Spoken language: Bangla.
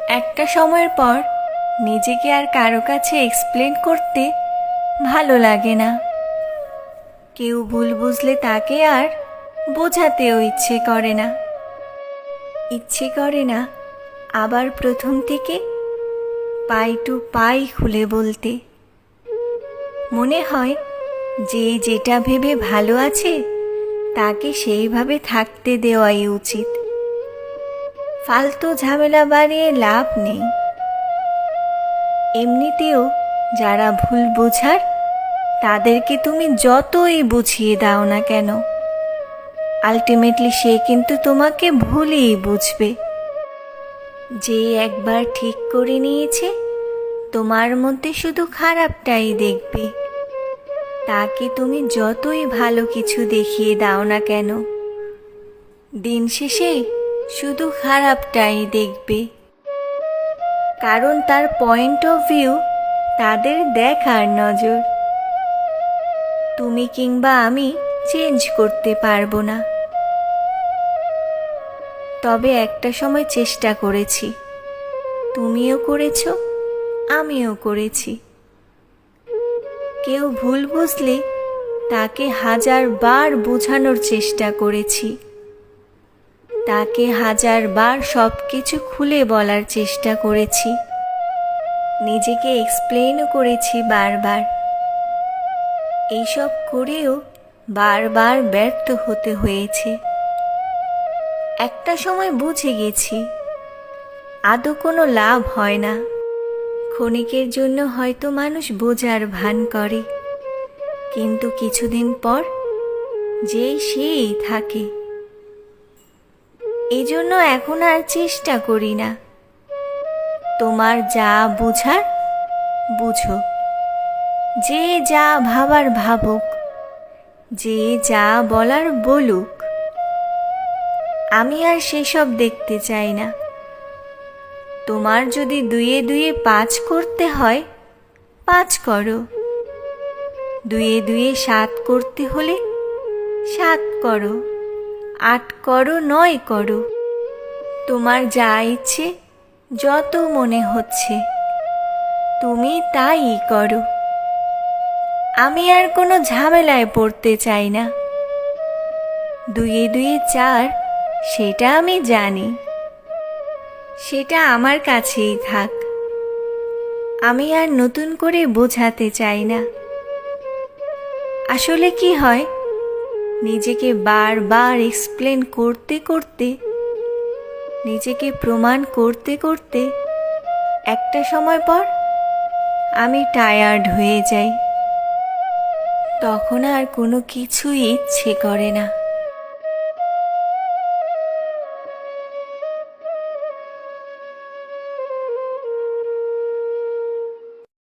একটা সময়ের পর নিজেকে আর কারো কাছে এক্সপ্লেন করতে ভালো লাগে না। কেউ ভুল বুঝলে তাকে আর বোঝাতেও ইচ্ছে করে না আবার প্রথম থেকে পাই টু পাই খুলে বলতে। মনে হয় যে যেটা ভেবে ভালো আছে তাকে সেইভাবে থাকতে দেওয়াই উচিত। ফালতু ঝামেলা বাড়িয়ে লাভ নেই। এমনিতেও যারা ভুল বোঝার তাদেরকে তুমি যতই বুঝিয়ে দাও না কেন, আলটিমেটলি সে কিন্তু তোমাকে ভুলই বুঝবে। যে একবার ঠিক করে নিয়েছে তোমার মধ্যে শুধু খারাপটাই দেখবে, তাকে তুমি যতই ভালো কিছু দেখিয়ে দাও না কেন, দিন শেষে শুধু খারাপটাই দেখবে। কারণ তার পয়েন্ট অফ ভিউ, তাদের দেখার নজর তুমি কিংবা আমি চেঞ্জ করতে পারবো না। তবে একটা সময় চেষ্টা করেছি, তুমিও করেছো, আমিও করেছি। কেউ ভুল বুঝলে তাকে 1000 বার বোঝানোর চেষ্টা করেছি, তাকে 1000 বার সব কিছু খুলে বলার চেষ্টা করেছি, নিজেকে এক্সপ্লেনও করেছি বারবার। এইসব করেও বারবার ব্যর্থ হতে হয়েছে। একটা সময় বুঝে গেছি আদৌ কোনো লাভ হয় না। ক্ষণিকের জন্য হয়তো মানুষ বোঝার ভান করে, কিন্তু কিছুদিন পর যেই সেই থাকে। এই জন্য এখন আর চেষ্টা করি না। তোমার যা বুঝার বুঝো, যে যা ভাবার ভাবুক, যে যা বলার বলুক। আমি আর সেসব দেখতে চাই না। তোমার যদি 2 এ 2 5 করতে হয় 5 করো, 2 এ 2 7 করতে হলে 7 করো, 8 করো, 9 করো। তোমার যা ইচ্ছে, যত মনে হচ্ছে তুমি তাই করো। আমি আর কোনো ঝামেলায় পড়তে চাই না। 2 এ 2 4 সেটা আমি জানি, সেটা আমার কাছেই থাক। আমি আর নতুন করে বোঝাতে চাই না। আসলে কি হয়, নিজেকে বারবার এক্সপ্লেন করতে করতে, নিজেকে প্রমাণ করতে করতে একটা সময় পর আমি টায়ার্ড হয়ে যাই। তখন আর কোনো কিছুই ইচ্ছে করে না।